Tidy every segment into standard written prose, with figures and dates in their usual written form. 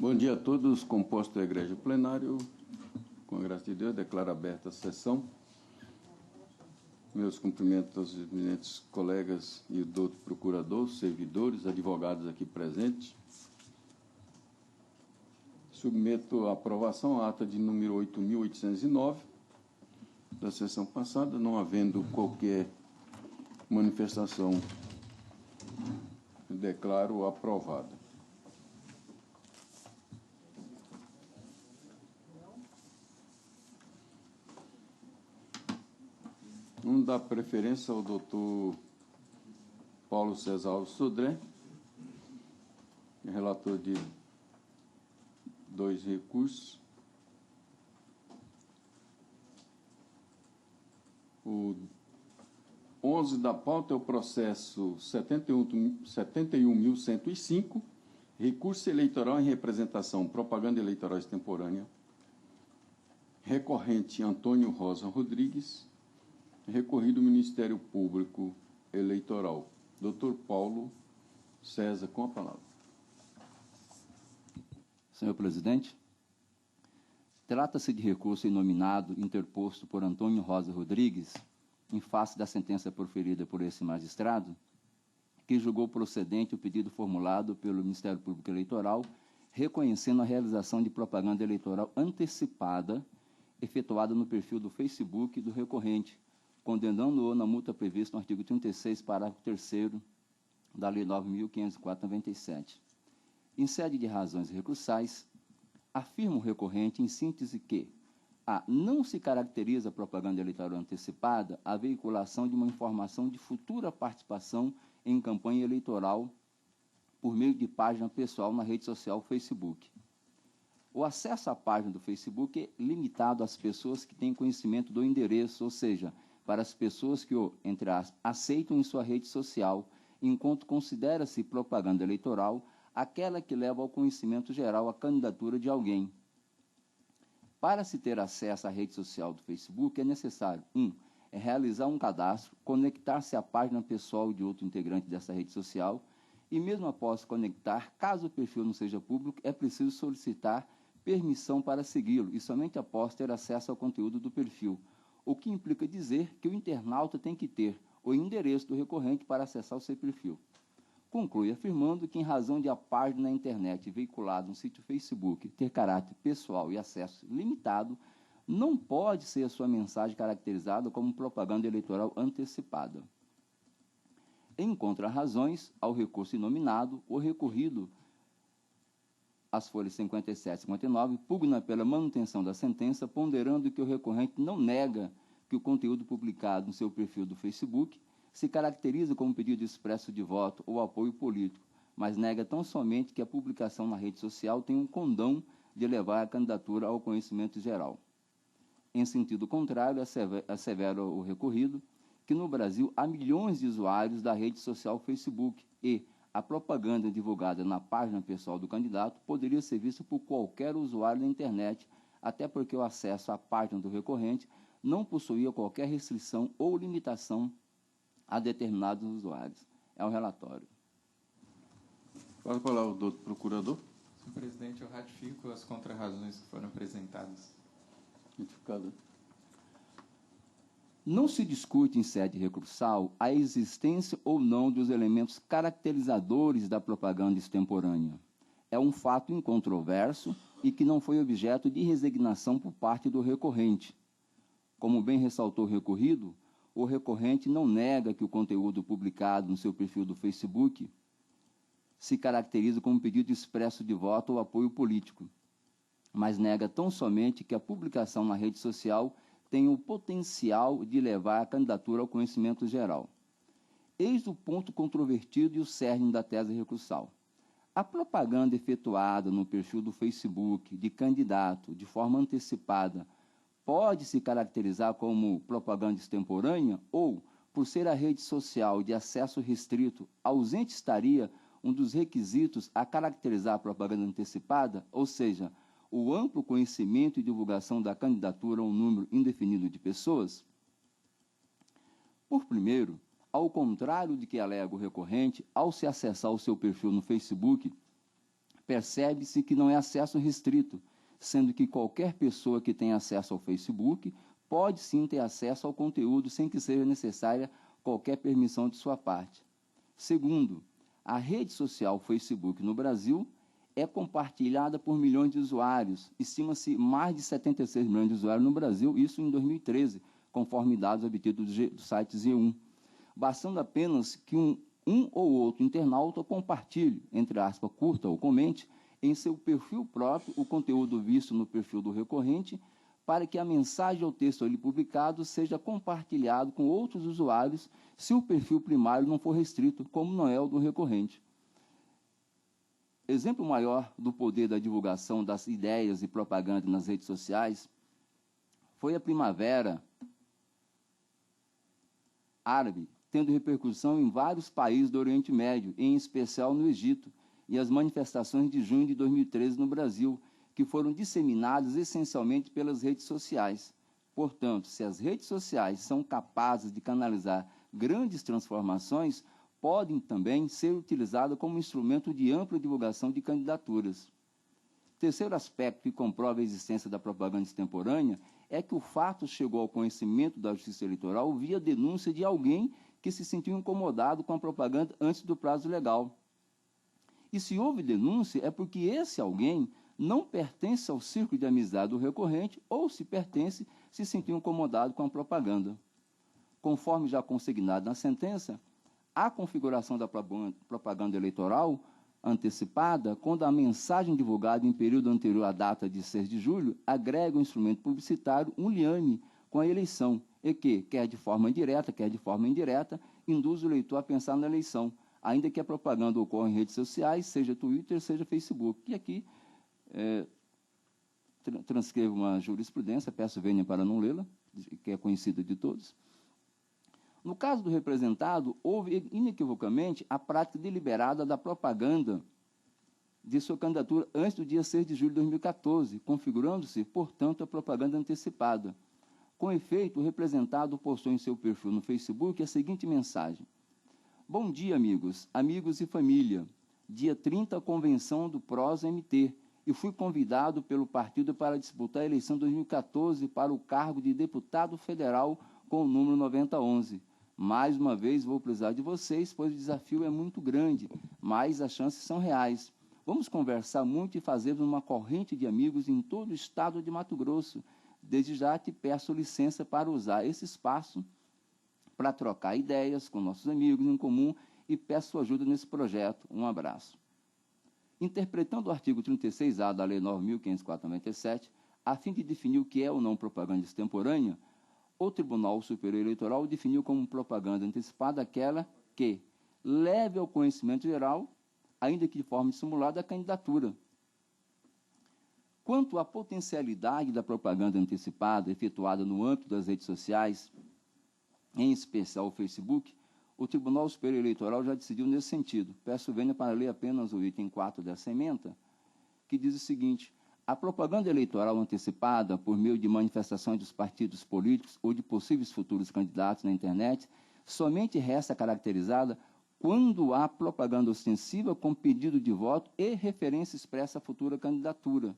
Bom dia a todos, composto o egrégio plenário, com a graça de Deus, declaro aberta a sessão. Meus cumprimentos aos eminentes colegas e o doutor procurador, servidores, advogados aqui presentes. Submeto à aprovação a ata de número 8.809 da sessão passada, não havendo qualquer manifestação, declaro aprovada. Vamos dar preferência ao doutor Paulo César Alves Sodré, relator de 2 recursos. O 11 da pauta é o processo 71.105, recurso eleitoral em representação, propaganda eleitoral extemporânea, recorrente Antônio Rosa Rodrigues, recorrido Ministério Público Eleitoral. Doutor Paulo César, com a palavra. Senhor presidente, trata-se de recurso inominado interposto por Antônio Rosa Rodrigues, em face da sentença proferida por esse magistrado, que julgou procedente o pedido formulado pelo Ministério Público Eleitoral, reconhecendo a realização de propaganda eleitoral antecipada, efetuada no perfil do Facebook do recorrente, condenando-o na multa prevista no artigo 36, parágrafo 3º da Lei 9.504/97. Em sede de razões recursais, afirma o recorrente, em síntese, que não se caracteriza a propaganda eleitoral antecipada a veiculação de uma informação de futura participação em campanha eleitoral por meio de página pessoal na rede social Facebook. O acesso à página do Facebook é limitado às pessoas que têm conhecimento do endereço, ou seja, para as pessoas que o, entre aspas, aceitam em sua rede social, enquanto considera-se propaganda eleitoral aquela que leva ao conhecimento geral a candidatura de alguém. Para se ter acesso à rede social do Facebook, é necessário, realizar um cadastro, conectar-se à página pessoal de outro integrante dessa rede social, e mesmo após se conectar, caso o perfil não seja público, é preciso solicitar permissão para segui-lo, e somente após ter acesso ao conteúdo do perfil, o que implica dizer que o internauta tem que ter o endereço do recorrente para acessar o seu perfil. Conclui afirmando que, em razão de a página na internet veiculada no sítio Facebook ter caráter pessoal e acesso limitado, não pode ser a sua mensagem caracterizada como propaganda eleitoral antecipada. Em contra-razões ao recurso inominado, o recorrido às folhas 57 e 59 pugna pela manutenção da sentença, ponderando que o recorrente não nega que o conteúdo publicado no seu perfil do Facebook se caracteriza como pedido expresso de voto ou apoio político, mas nega tão somente que a publicação na rede social tem um condão de levar a candidatura ao conhecimento geral. Em sentido contrário, assevera o recorrido que no Brasil há milhões de usuários da rede social Facebook e a propaganda divulgada na página pessoal do candidato poderia ser vista por qualquer usuário da internet, até porque o acesso à página do recorrente não possuía qualquer restrição ou limitação a determinados usuários. É o relatório. Pode falar o doutor procurador. Senhor presidente, eu ratifico as contrarrazões que foram apresentadas. Ratificado. Não se discute em sede recursal a existência ou não dos elementos caracterizadores da propaganda extemporânea. É um fato incontroverso e que não foi objeto de resignação por parte do recorrente. Como bem ressaltou o recorrido, o recorrente não nega que o conteúdo publicado no seu perfil do Facebook se caracteriza como pedido expresso de voto ou apoio político, mas nega tão somente que a publicação na rede social tem o potencial de levar a candidatura ao conhecimento geral. Eis o ponto controvertido e o cerne da tese recursal. A propaganda efetuada no perfil do Facebook de candidato de forma antecipada pode se caracterizar como propaganda extemporânea ou, por ser a rede social de acesso restrito, ausente estaria um dos requisitos a caracterizar a propaganda antecipada, ou seja, o amplo conhecimento e divulgação da candidatura a um número indefinido de pessoas? Por primeiro, ao contrário de que alega o recorrente, ao se acessar o seu perfil no Facebook, percebe-se que não é acesso restrito, sendo que qualquer pessoa que tenha acesso ao Facebook pode sim ter acesso ao conteúdo sem que seja necessária qualquer permissão de sua parte. Segundo, a rede social Facebook no Brasil é compartilhada por milhões de usuários. Estima-se mais de 76 milhões de usuários no Brasil, isso em 2013, conforme dados obtidos do site Z1. Bastando apenas que um ou outro internauta compartilhe, entre aspas, curta ou comente, em seu perfil próprio o conteúdo visto no perfil do recorrente, para que a mensagem ou texto ali publicado seja compartilhado com outros usuários se o perfil primário não for restrito, como não é o do recorrente. Exemplo maior do poder da divulgação das ideias e propaganda nas redes sociais foi a Primavera Árabe, tendo repercussão em vários países do Oriente Médio, em especial no Egito, e as manifestações de junho de 2013 no Brasil, que foram disseminadas essencialmente pelas redes sociais. Portanto, se as redes sociais são capazes de canalizar grandes transformações, podem também ser utilizadas como instrumento de ampla divulgação de candidaturas. Terceiro aspecto que comprova a existência da propaganda extemporânea é que o fato chegou ao conhecimento da Justiça Eleitoral via denúncia de alguém que se sentiu incomodado com a propaganda antes do prazo legal. E se houve denúncia, é porque esse alguém não pertence ao círculo de amizade do recorrente ou, se pertence, se sentiu incomodado com a propaganda. Conforme já consignado na sentença, a configuração da propaganda eleitoral antecipada, quando a mensagem divulgada em período anterior à data de 6 de julho, agrega o instrumento publicitário um liame com a eleição, e que, quer de forma direta, quer de forma indireta, induz o leitor a pensar na eleição, ainda que a propaganda ocorra em redes sociais, seja Twitter, seja Facebook. E aqui transcrevo uma jurisprudência, peço vênia para não lê-la, que é conhecida de todos. No caso do representado, houve inequivocamente a prática deliberada da propaganda de sua candidatura antes do dia 6 de julho de 2014, configurando-se, portanto, a propaganda antecipada. Com efeito, o representado postou em seu perfil no Facebook a seguinte mensagem: Bom dia, amigos e família. Dia 30, convenção do PROS-MT, e fui convidado pelo partido para disputar a eleição de 2014 para o cargo de deputado federal com o número 9011. Mais uma vez vou precisar de vocês, pois o desafio é muito grande, mas as chances são reais. Vamos conversar muito e fazermos uma corrente de amigos em todo o estado de Mato Grosso. Desde já te peço licença para usar esse espaço para trocar ideias com nossos amigos em comum e peço sua ajuda nesse projeto. Um abraço. Interpretando o artigo 36A da Lei 9.504/97, a fim de definir o que é ou não propaganda extemporânea, o Tribunal Superior Eleitoral definiu como propaganda antecipada aquela que leve ao conhecimento geral, ainda que de forma dissimulada, a candidatura. Quanto à potencialidade da propaganda antecipada efetuada no âmbito das redes sociais, em especial o Facebook, o Tribunal Superior Eleitoral já decidiu nesse sentido. Peço vênia para ler apenas o item 4 dessa ementa, que diz o seguinte: a propaganda eleitoral antecipada por meio de manifestações dos partidos políticos ou de possíveis futuros candidatos na internet somente resta caracterizada quando há propaganda ostensiva com pedido de voto e referência expressa à futura candidatura.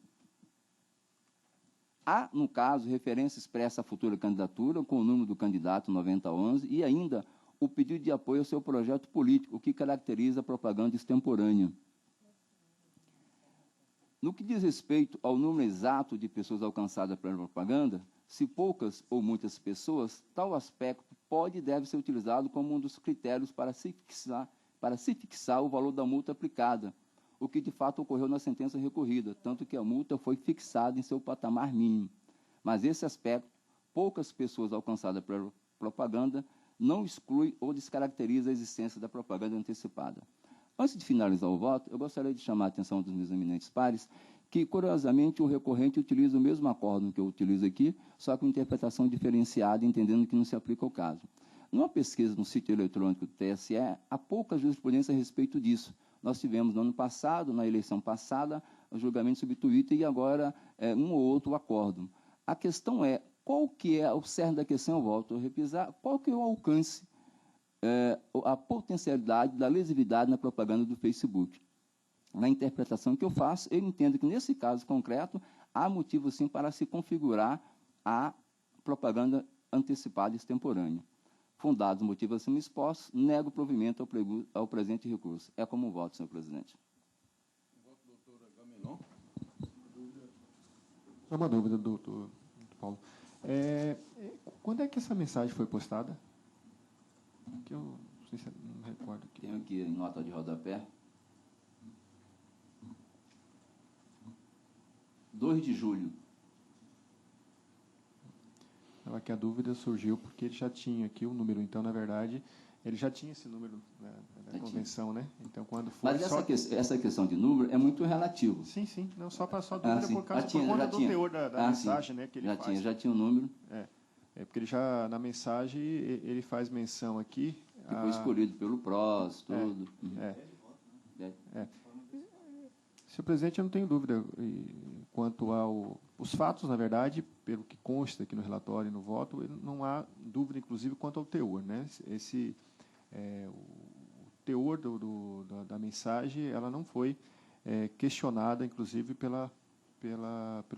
Há, no caso, referência expressa à futura candidatura com o número do candidato 9011 e ainda o pedido de apoio ao seu projeto político, o que caracteriza a propaganda extemporânea. No que diz respeito ao número exato de pessoas alcançadas pela propaganda, se poucas ou muitas pessoas, tal aspecto pode e deve ser utilizado como um dos critérios para se fixar o valor da multa aplicada, o que de fato ocorreu na sentença recorrida, tanto que a multa foi fixada em seu patamar mínimo. Mas esse aspecto, poucas pessoas alcançadas pela propaganda, não exclui ou descaracteriza a existência da propaganda antecipada. Antes de finalizar o voto, eu gostaria de chamar a atenção dos meus eminentes pares que, curiosamente, o recorrente utiliza o mesmo acórdão que eu utilizo aqui, só com interpretação diferenciada, entendendo que não se aplica ao caso. Numa pesquisa no sítio eletrônico do TSE, há pouca jurisprudência a respeito disso. Nós tivemos no ano passado, na eleição passada, o julgamento sobre Twitter e agora um ou outro acórdão. A questão é, qual que é o cerne da questão, eu volto a repisar, qual que é o alcance, a potencialidade da lesividade na propaganda do Facebook. na interpretação que eu faço, eu entendo que, nesse caso concreto, há motivo, sim, para se configurar a propaganda antecipada e extemporânea. Fundados os motivos acima expostos, nego o provimento ao presente recurso. É como voto, senhor presidente. Voto do doutor Agamenon. Só uma dúvida, doutor Paulo. Quando é que essa mensagem foi postada? Que eu não sei se não recordo aqui. Tenho aqui em nota de rodapé. 2 de julho. Que a dúvida surgiu porque ele já tinha aqui o número. Então, na verdade, ele já tinha esse número, né, da convenção, né? Então, quando foi... Mas essa questão de número é muito relativo. Sim, sim. Não só para só dúvida sim. por conta do teor da mensagem, né? Que ele faz. Já tinha o número. Porque ele já, na mensagem, ele faz menção aqui... Que foi escolhido pelo PROS, tudo. Senhor presidente, eu não tenho dúvida quanto os fatos, na verdade, pelo que consta aqui no relatório e no voto, não há dúvida, inclusive, quanto ao teor, né? O teor da mensagem, ela não foi questionada, inclusive, pelo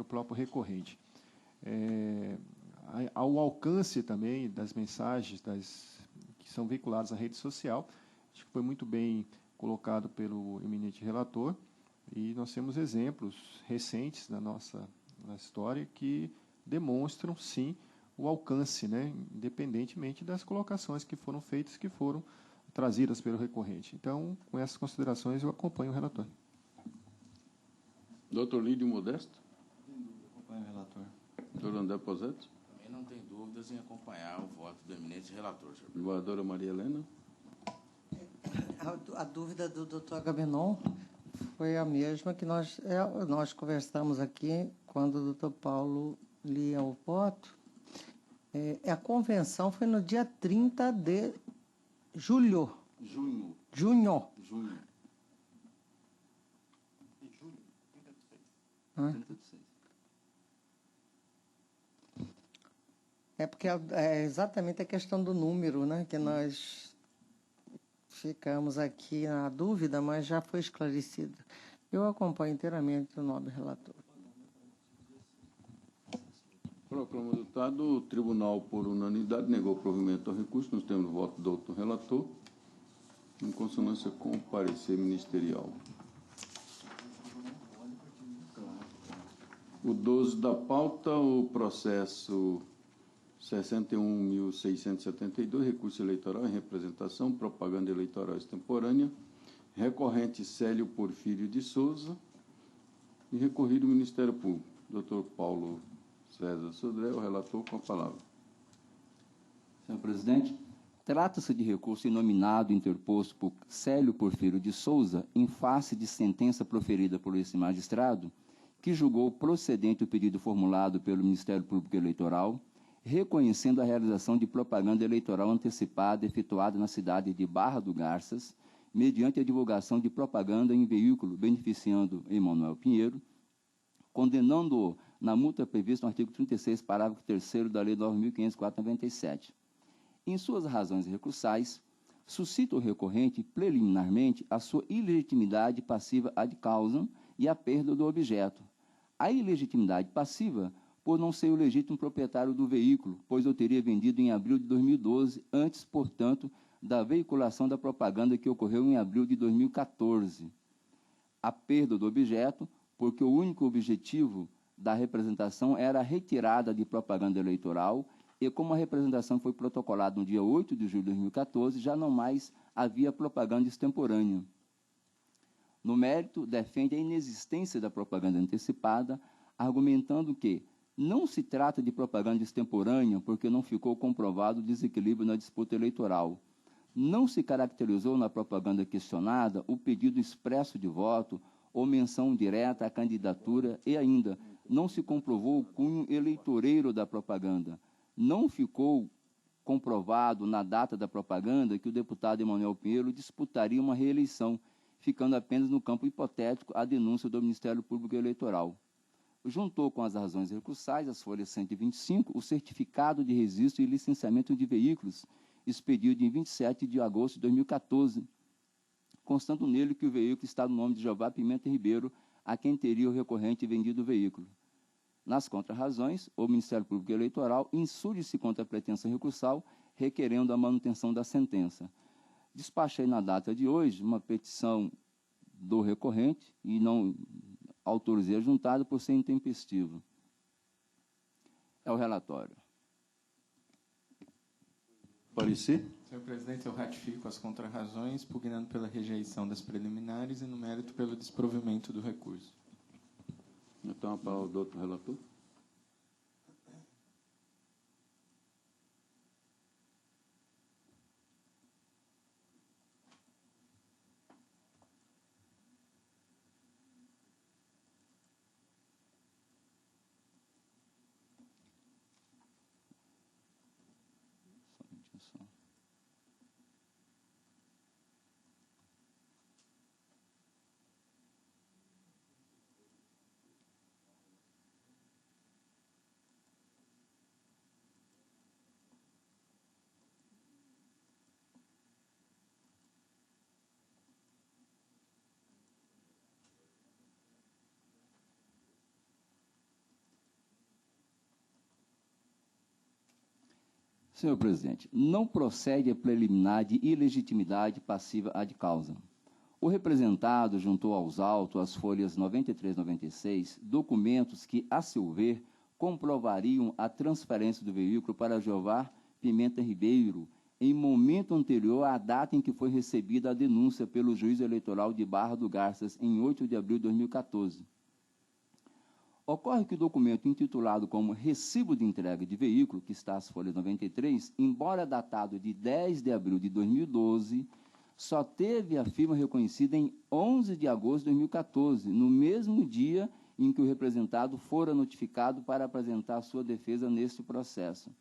próprio recorrente. Ao alcance também das mensagens que são veiculadas na rede social, acho que foi muito bem colocado pelo eminente relator, e nós temos exemplos recentes na nossa história que demonstram, sim, o alcance, né, independentemente das colocações que foram feitas, que foram trazidas pelo recorrente. Então, com essas considerações, eu acompanho o relator. Doutor Lídio Modesto. Acompanho o relator. Doutor André Posetti. Também não tem dúvidas em acompanhar o voto do eminente relator, senhor presidente. Vereadora Maria Helena. A dúvida do doutor Agamenon foi a mesma que nós conversamos aqui quando o doutor Paulo lia o voto. A convenção foi no dia 30 de julho. Junho. Junho. Junho. Em julho, 36. Porque é exatamente a questão do número, né, que nós ficamos aqui na dúvida, mas já foi esclarecido. Eu acompanho inteiramente o nobre relator. Proclama adotado, o tribunal, por unanimidade, negou o provimento ao recurso. Nós temos o voto do doutor relator, em consonância com o parecer ministerial. O 12 da pauta, o processo 61.672, recurso eleitoral em representação, propaganda eleitoral extemporânea, recorrente Célio Porfírio de Souza e recorrido ao Ministério Público. Doutor Paulo César Sodré, o relator, com a palavra. Senhor presidente, trata-se de recurso inominado interposto por Célio Porfírio de Souza em face de sentença proferida por esse magistrado, que julgou procedente o pedido formulado pelo Ministério Público Eleitoral, reconhecendo a realização de propaganda eleitoral antecipada efetuada na cidade de Barra do Garças, mediante a divulgação de propaganda em veículo beneficiando Emanuel Pinheiro, condenando-o na multa prevista no artigo 36, parágrafo 3º da Lei 9.504/97. Em suas razões recursais, suscita o recorrente preliminarmente a sua ilegitimidade passiva ad causam e a perda do objeto. A ilegitimidade passiva por não ser o legítimo proprietário do veículo, pois eu teria vendido em abril de 2012, antes, portanto, da veiculação da propaganda que ocorreu em abril de 2014. A perda do objeto, porque o único objetivo da representação era a retirada de propaganda eleitoral e, como a representação foi protocolada no dia 8 de julho de 2014, já não mais havia propaganda extemporânea. No mérito, defende a inexistência da propaganda antecipada, argumentando que não se trata de propaganda extemporânea porque não ficou comprovado o desequilíbrio na disputa eleitoral. Não se caracterizou na propaganda questionada o pedido expresso de voto ou menção direta à candidatura e ainda não se comprovou o cunho eleitoreiro da propaganda. Não ficou comprovado na data da propaganda que o deputado Emanuel Pinheiro disputaria uma reeleição, ficando apenas no campo hipotético a denúncia do Ministério Público Eleitoral. Juntou com as razões recursais, as folhas 125, o certificado de registro e licenciamento de veículos, expedido em 27 de agosto de 2014, constando nele que o veículo está no nome de Jeová Pimenta Ribeiro, a quem teria o recorrente vendido o veículo. Nas contrarrazões, o Ministério Público Eleitoral insurge-se contra a pretensão recursal, requerendo a manutenção da sentença. Despachei na data de hoje uma petição do recorrente e não autorizei a juntada por ser intempestivo. É o relatório. Parecer? Senhor presidente, eu ratifico as contrarrazões, pugnando pela rejeição das preliminares e, no mérito, pelo desprovimento do recurso. Então, a palavra do outro relator. Senhor presidente, não procede a preliminar de ilegitimidade passiva ad causa. O representado juntou aos autos as folhas 93 e 96 documentos que, a seu ver, comprovariam a transferência do veículo para Jeová Pimenta Ribeiro em momento anterior à data em que foi recebida a denúncia pelo juízo eleitoral de Barra do Garças em 8 de abril de 2014. Ocorre que o documento intitulado como Recibo de Entrega de Veículo, que está às folhas 93, embora datado de 10 de abril de 2012, só teve a firma reconhecida em 11 de agosto de 2014, no mesmo dia em que o representado fora notificado para apresentar sua defesa neste processo.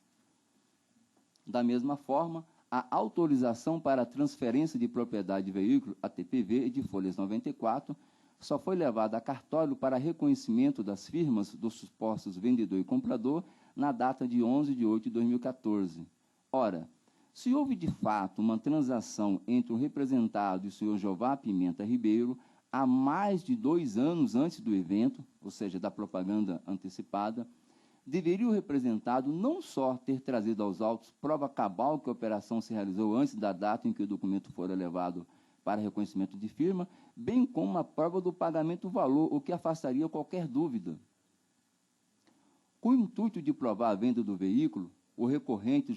Da mesma forma, a autorização para a transferência de propriedade de veículo, a TPV, de folhas 94, só foi levada a cartório para reconhecimento das firmas dos supostos vendedor e comprador na data de 11 de 8 de 2014. Ora, se houve de fato uma transação entre o representado e o senhor Jeová Pimenta Ribeiro há mais de 2 anos antes do evento, ou seja, da propaganda antecipada, deveria o representado não só ter trazido aos autos prova cabal que a operação se realizou antes da data em que o documento fora levado para reconhecimento de firma, bem como a prova do pagamento do valor, o que afastaria qualquer dúvida. Com o intuito de provar a venda do veículo, o recorrente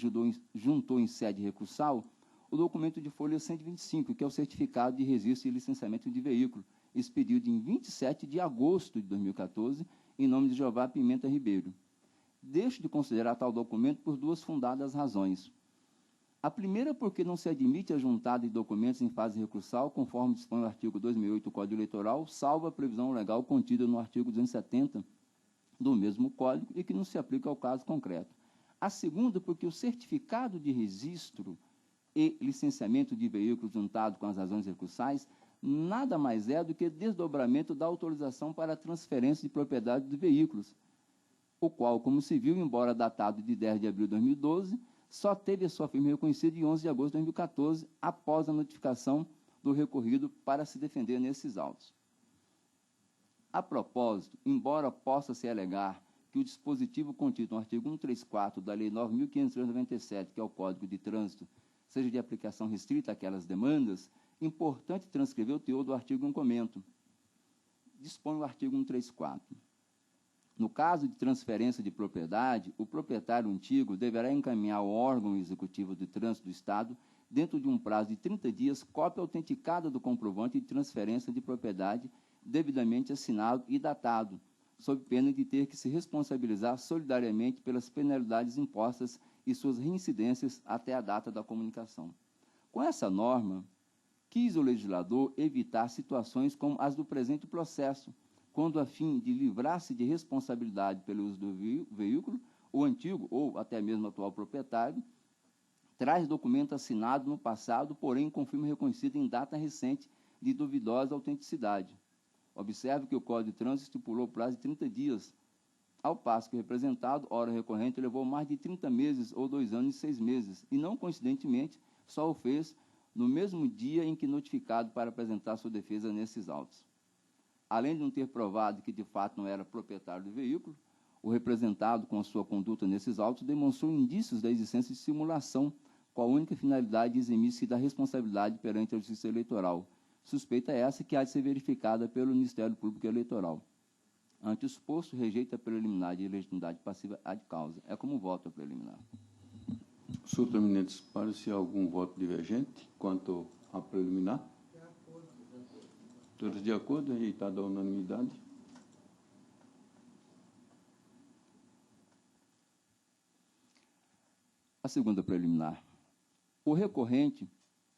juntou em sede recursal o documento de folha 125, que é o certificado de registro e licenciamento de veículo, expedido em 27 de agosto de 2014, em nome de Jeová Pimenta Ribeiro. Deixo de considerar tal documento por 2 fundadas razões. A primeira, porque não se admite a juntada de documentos em fase recursal, conforme dispõe o artigo 268 do Código Eleitoral, salvo a previsão legal contida no artigo 270 do mesmo Código e que não se aplica ao caso concreto. A segunda, porque o certificado de registro e licenciamento de veículos juntado com as razões recursais nada mais é do que desdobramento da autorização para a transferência de propriedade de veículos, o qual, como se viu, embora datado de 10 de abril de 2012, só teve a sua firma reconhecida em 11 de agosto de 2014, após a notificação do recorrido para se defender nesses autos. A propósito, embora possa-se alegar que o dispositivo contido no artigo 134 da Lei 9.597, que é o Código de Trânsito, seja de aplicação restrita àquelas demandas, importante transcrever o teor do artigo em comento. Dispõe o artigo 134. No caso de transferência de propriedade, o proprietário antigo deverá encaminhar ao órgão executivo de trânsito do Estado, dentro de um prazo de 30 dias, cópia autenticada do comprovante de transferência de propriedade, devidamente assinado e datado, sob pena de ter que se responsabilizar solidariamente pelas penalidades impostas e suas reincidências até a data da comunicação. Com essa norma, quis o legislador evitar situações como as do presente processo, quando, a fim de livrar-se de responsabilidade pelo uso do veículo, o antigo ou até mesmo atual proprietário traz documento assinado no passado, porém com firma reconhecida em data recente de duvidosa autenticidade. Observe que o Código de Trânsito estipulou o prazo de 30 dias, ao passo que o representado, ora recorrente, levou mais de 30 meses ou 2 anos e 6 meses, e não coincidentemente só o fez no mesmo dia em que notificado para apresentar sua defesa nesses autos. Além de não ter provado que, de fato, não era proprietário do veículo, o representado, com a sua conduta nesses autos, demonstrou indícios da existência de simulação, com a única finalidade de eximir-se da responsabilidade perante a Justiça Eleitoral. Suspeita essa que há de ser verificada pelo Ministério Público Eleitoral. Ante o exposto, rejeita a preliminar de legitimidade passiva ad causa. É como voto a preliminar. Consulta, eminentes pares, se há algum voto divergente quanto à preliminar? De acordo. Todos de acordo, rejeitada a unanimidade. A segunda preliminar. O recorrente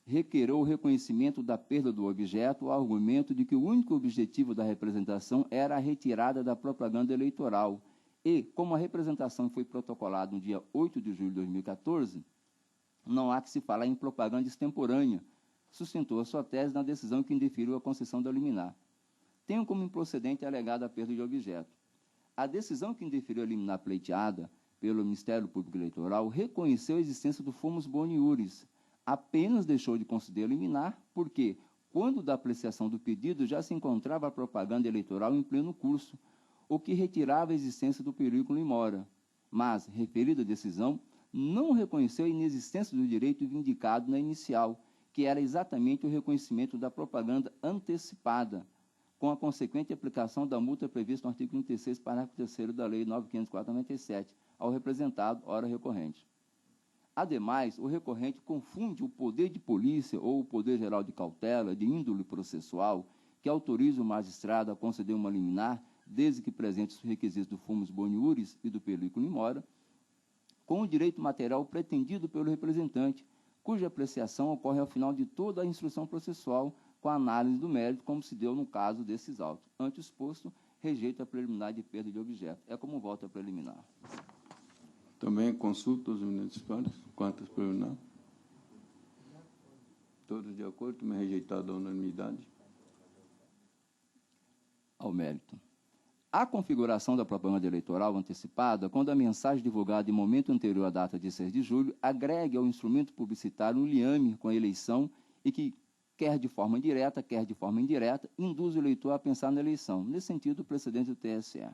requereu o reconhecimento da perda do objeto ao argumento de que o único objetivo da representação era a retirada da propaganda eleitoral e, como a representação foi protocolada no dia 8 de julho de 2014, não há que se falar em propaganda extemporânea, sustentou a sua tese na decisão que indeferiu a concessão da liminar. Tenho como improcedente alegada a perda de objeto. A decisão que indeferiu a liminar pleiteada pelo Ministério Público Eleitoral reconheceu a existência do fumus boni iuris, apenas deixou de conceder a liminar porque, quando da apreciação do pedido, já se encontrava a propaganda eleitoral em pleno curso, o que retirava a existência do perigo in mora. Mas, referida decisão, não reconheceu a inexistência do direito vindicado na inicial, que era exatamente o reconhecimento da propaganda antecipada, com a consequente aplicação da multa prevista no artigo 36, parágrafo 3º da Lei 9.504/97, ao representado, ora recorrente. Ademais, o recorrente confunde o poder de polícia ou o poder geral de cautela, de índole processual, que autoriza o magistrado a conceder uma liminar, desde que presente os requisitos do fumus boni iuris e do perigo in mora, com o direito material pretendido pelo representante, cuja apreciação ocorre ao final de toda a instrução processual, com a análise do mérito, como se deu no caso desses autos. Ante o exposto, rejeito a preliminar de perda de objeto. É como voto a preliminar. Também consulta os eminentes pares quanto à preliminar. Todos de acordo, também rejeitada a unanimidade. Ao mérito. A configuração da propaganda eleitoral antecipada, quando a mensagem divulgada em momento anterior à data de 6 de julho, agregue ao instrumento publicitário um liame com a eleição e que, quer de forma direta, quer de forma indireta, induz o eleitor a pensar na eleição. Nesse sentido, o precedente do TSE.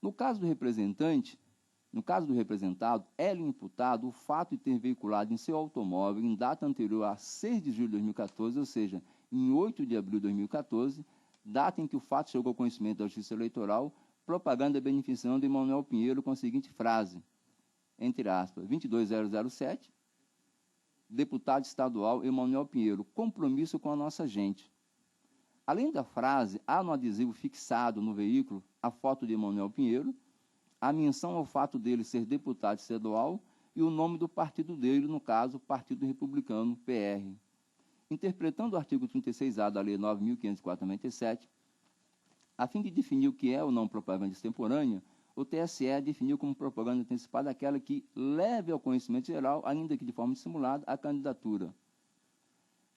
No caso do representado, é-lhe imputado o fato de ter veiculado em seu automóvel, em data anterior a 6 de julho de 2014, ou seja, em 8 de abril de 2014, data em que o fato chegou ao conhecimento da Justiça Eleitoral, propaganda beneficiando Emanuel Pinheiro com a seguinte frase, entre aspas, 22007, deputado estadual Emanuel Pinheiro, compromisso com a nossa gente. Além da frase, há no adesivo fixado no veículo a foto de Emanuel Pinheiro, a menção ao fato dele ser deputado estadual e o nome do partido dele, no caso, Partido Republicano, PR. Interpretando o artigo 36A da Lei 9.504/97, a fim de definir o que é ou não propaganda extemporânea, o TSE definiu como propaganda antecipada aquela que leve ao conhecimento geral, ainda que de forma dissimulada, a candidatura.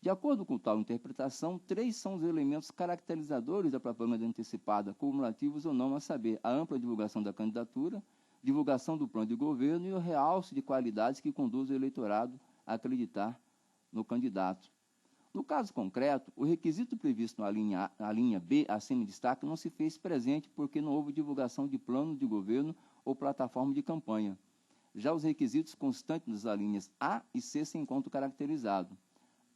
De acordo com tal interpretação, 3 são os elementos caracterizadores da propaganda antecipada, cumulativos ou não, a saber, a ampla divulgação da candidatura, divulgação do plano de governo e o realce de qualidades que conduzem o eleitorado a acreditar no candidato. No caso concreto, o requisito previsto na linha B, acima em destaque, não se fez presente porque não houve divulgação de plano de governo ou plataforma de campanha. Já os requisitos constantes das alíneas A e C se encontram caracterizados.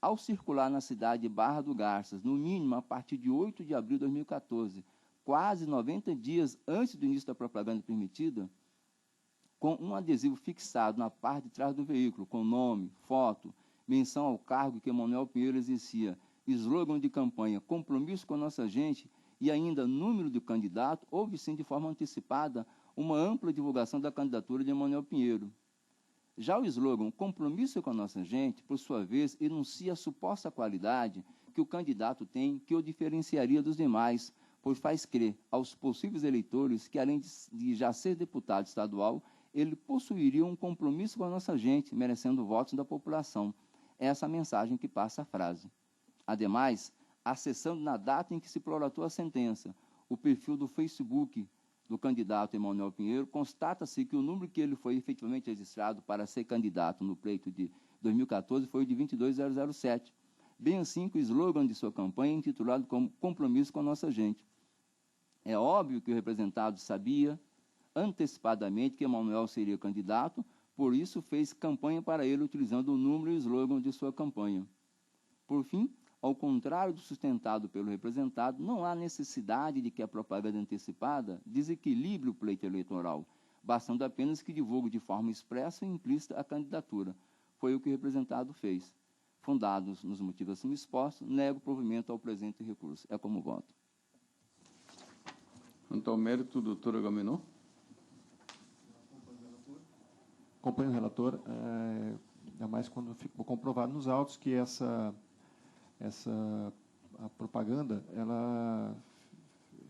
Ao circular na cidade de Barra do Garças, no mínimo a partir de 8 de abril de 2014, quase 90 dias antes do início da propaganda permitida, com um adesivo fixado na parte de trás do veículo, com nome, foto, menção ao cargo que Emanuel Pinheiro exercia, slogan de campanha, compromisso com a nossa gente e ainda número do candidato, houve sim de forma antecipada uma ampla divulgação da candidatura de Emanuel Pinheiro. Já o slogan compromisso com a nossa gente, por sua vez, enuncia a suposta qualidade que o candidato tem que o diferenciaria dos demais, pois faz crer aos possíveis eleitores que, além de já ser deputado estadual, ele possuiria um compromisso com a nossa gente, merecendo votos da população. Essa mensagem que passa a frase. Ademais, acessando na data em que se prolatou a sentença, o perfil do Facebook do candidato Emanuel Pinheiro, constata-se que o número que ele foi efetivamente registrado para ser candidato no pleito de 2014 foi o de 22007, bem assim que o slogan de sua campanha é intitulado como Compromisso com a Nossa Gente. É óbvio que o representado sabia antecipadamente que Emanuel seria candidato, por isso fez campanha para ele utilizando o número e o slogan de sua campanha. Por fim, ao contrário do sustentado pelo representado, não há necessidade de que a propaganda antecipada desequilibre o pleito eleitoral, bastando apenas que divulgue de forma expressa e implícita a candidatura. Foi o que o representado fez. Fundados nos motivos acima expostos, nego o provimento ao presente recurso. É como voto. Quanto ao mérito, doutor Agamenon. Acompanho o relator, ainda mais quando ficou comprovado nos autos que a propaganda ela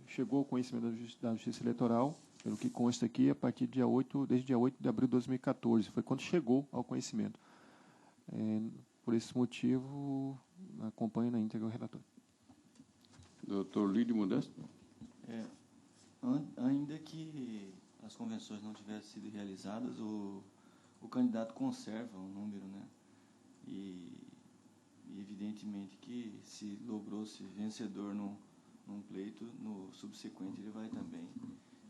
chegou ao conhecimento da Justiça Eleitoral, pelo que consta aqui, a partir desde dia 8 de abril de 2014, foi quando chegou ao conhecimento. Por esse motivo, acompanho na íntegra o relator. Doutor Lídio Modesto. Ainda que as convenções não tivessem sido realizadas, o candidato conserva o número, né? E evidentemente que se logrou-se vencedor num pleito, no subsequente ele vai também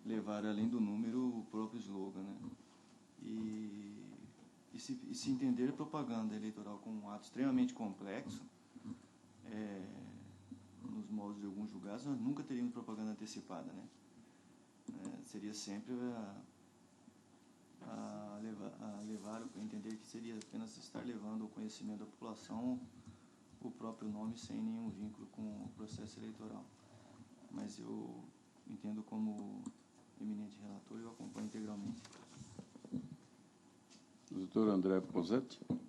levar, além do número, o próprio slogan, né? E se entender a propaganda eleitoral como um ato extremamente complexo, nos moldes de alguns julgados, nós nunca teríamos propaganda antecipada, né? Seria sempre entender que seria apenas estar levando ao conhecimento da população o próprio nome sem nenhum vínculo com o processo eleitoral. Mas eu entendo como eminente relator e eu acompanho integralmente. Doutor André Posetti. Senhor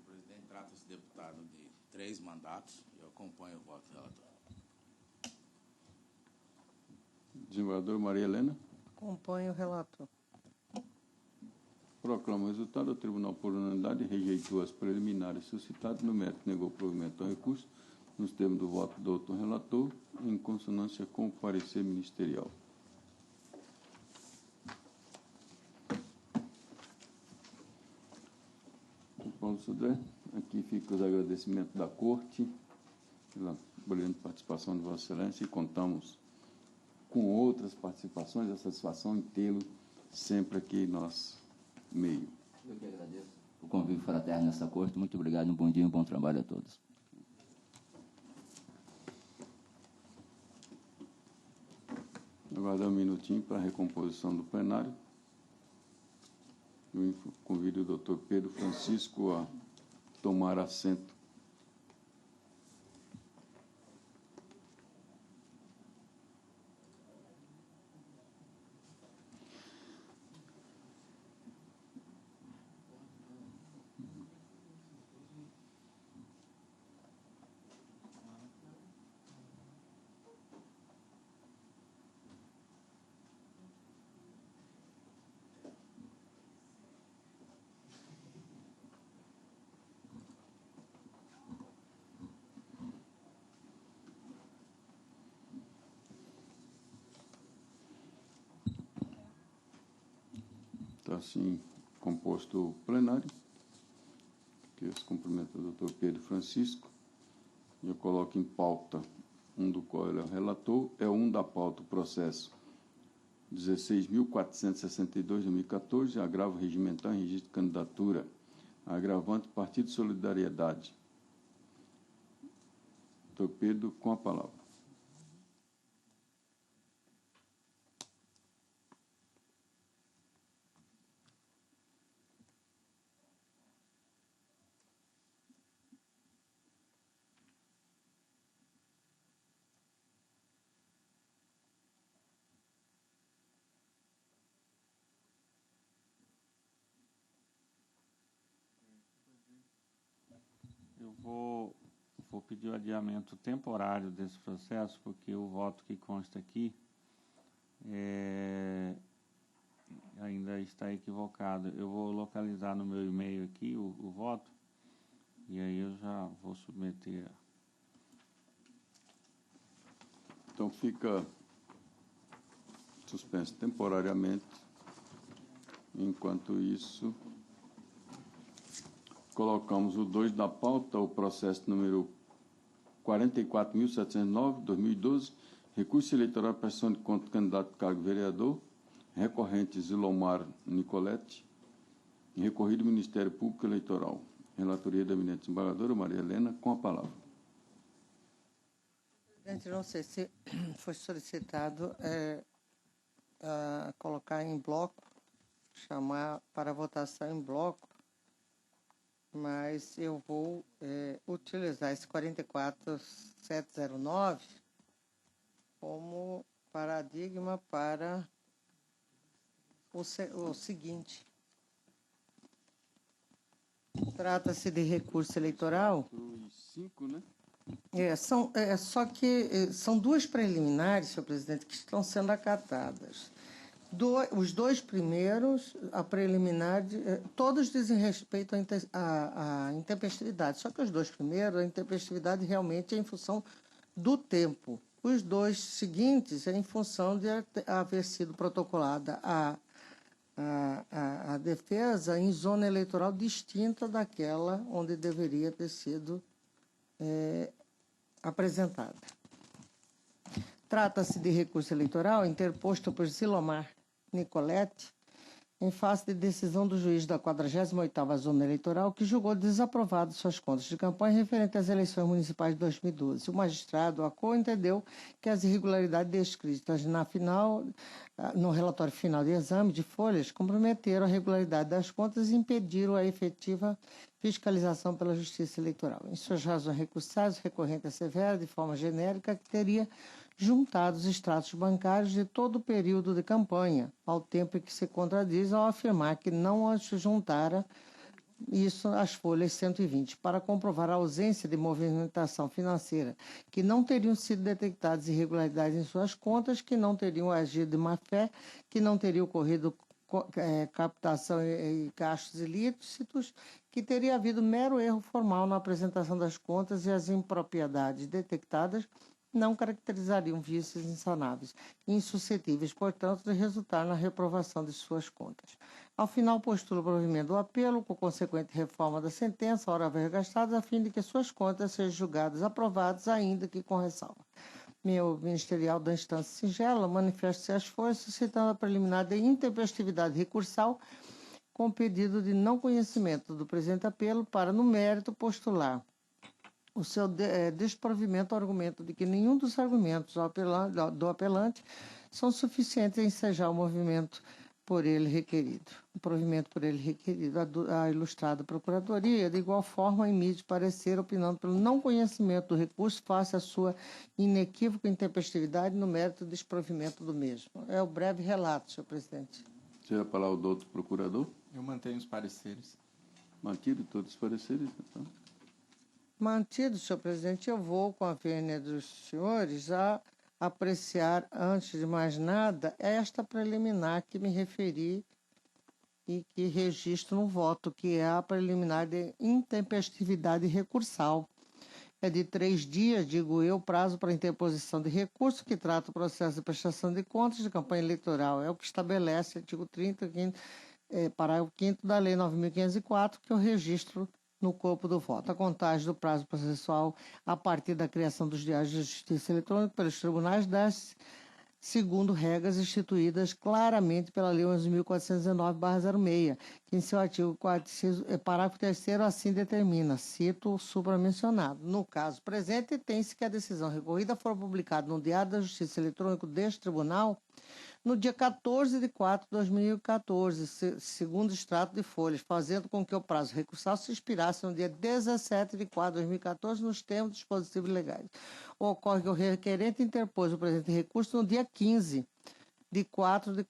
presidente, trata-se, deputado, de 3 mandatos. Eu acompanho o voto do relator. Desembargador Maria Helena. Acompanho o relator. Proclama o resultado. O Tribunal, por unanimidade, rejeitou as preliminares suscitadas. No mérito, negou o provimento ao recurso, nos termos do voto do doutor relator, em consonância com o parecer ministerial. Paulo Sodré, aqui fica os agradecimentos da Corte pela brilhante participação de Vossa Excelência e contamos com outras participações, a satisfação em tê-lo sempre aqui em nosso meio. Eu que agradeço o convívio fraterno nessa corte. Muito obrigado, um bom dia e um bom trabalho a todos. Aguardar um minutinho para a recomposição do plenário. Eu convido o doutor Pedro Francisco a tomar assento. Está assim composto o plenário, que os cumprimento do doutor Pedro Francisco. Eu coloco em pauta um do qual ele é o relator, é um da pauta, o processo 16.462/2014, agravo regimental em registro de candidatura, agravante Partido Solidariedade. Doutor Pedro, com a palavra. Eu vou pedir o adiamento temporário desse processo, porque o voto que consta aqui ainda está equivocado. Eu vou localizar no meu e-mail aqui o voto, e aí eu já vou submeter. Então, fica suspenso temporariamente. Enquanto isso, Colocamos o 2 da pauta, o processo número 44.709, 2012, recurso eleitoral à prestação de conta do candidato ao cargo de vereador, recorrente Zilomar Nicolete, recorrido ao Ministério Público Eleitoral. Relatoria da eminente desembargadora Maria Helena, com a palavra. Presidente, não sei se foi solicitado colocar em bloco, chamar para votação em bloco, mas eu vou utilizar esse 44.709 como paradigma para o seguinte. Trata-se de recurso eleitoral. 5, né? Só que são duas preliminares, senhor presidente, que estão sendo acatadas. Os dois primeiros, a preliminar, todos dizem respeito à intempestividade, só que os dois primeiros, a intempestividade realmente é em função do tempo. Os dois seguintes é em função de haver sido protocolada a defesa em zona eleitoral distinta daquela onde deveria ter sido apresentada. Trata-se de recurso eleitoral interposto por Zilomar Nicolete em face de decisão do juiz da 48ª Zona Eleitoral, que julgou desaprovado suas contas de campanha referente às eleições municipais de 2012. O magistrado ACO entendeu que as irregularidades descritas no relatório final de exame de folhas comprometeram a regularidade das contas e impediram a efetiva fiscalização pela Justiça Eleitoral. Em suas razões recursais, o recorrente assevera, de forma genérica, que teria juntado os extratos bancários de todo o período de campanha, ao tempo em que se contradiz ao afirmar que não as juntara isso às folhas 120, para comprovar a ausência de movimentação financeira, que não teriam sido detectadas irregularidades em suas contas, que não teriam agido de má-fé, que não teria ocorrido captação e gastos ilícitos, que teria havido mero erro formal na apresentação das contas e as impropriedades detectadas não caracterizariam vícios insanáveis, insuscetíveis, portanto, de resultar na reprovação de suas contas. Ao final, postula o provimento do apelo, com consequente reforma da sentença, hora haver gastadas, a fim de que suas contas sejam julgadas aprovadas, ainda que com ressalva. Meu ministerial da instância singela manifesta-se às folhas, suscitando a preliminar de intempestividade recursal, com pedido de não conhecimento do presente apelo para, no mérito, postular o seu desprovimento ao argumento de que nenhum dos argumentos do apelante são suficientes a ensejar o movimento por ele requerido. O provimento por ele requerido, a ilustrada Procuradoria, de igual forma, emite parecer opinando pelo não conhecimento do recurso face à sua inequívoca intempestividade no mérito do desprovimento do mesmo. É o breve relato, senhor presidente. Será a palavra do outro procurador? Eu mantenho os pareceres. Mantido todos os pareceres, então. Mantido, senhor presidente, eu vou, com a vênia dos senhores, a apreciar, antes de mais nada, esta preliminar que me referi e que registro no voto, que é a preliminar de intempestividade recursal. É de 3 dias, digo eu, prazo para interposição de recurso, que trata o processo de prestação de contas de campanha eleitoral. É o que estabelece o artigo 30, parágrafo 5º da Lei 9.504, que eu registro no corpo do voto. A contagem do prazo processual a partir da criação dos diários de justiça eletrônica pelos tribunais das segundo regras instituídas claramente pela Lei 11.419/06, que em seu artigo 4, parágrafo 3º assim determina, cito o supramencionado. No caso presente, tem-se que a decisão recorrida for publicada no Diário da Justiça Eletrônico deste tribunal no dia 14 de 4 de 2014, segundo extrato de folhas, fazendo com que o prazo recursal se expirasse no dia 17 de 4 de 2014, nos termos dos dispositivos legais. Ocorre que o requerente interpôs o presente recurso no dia 15 de 4 de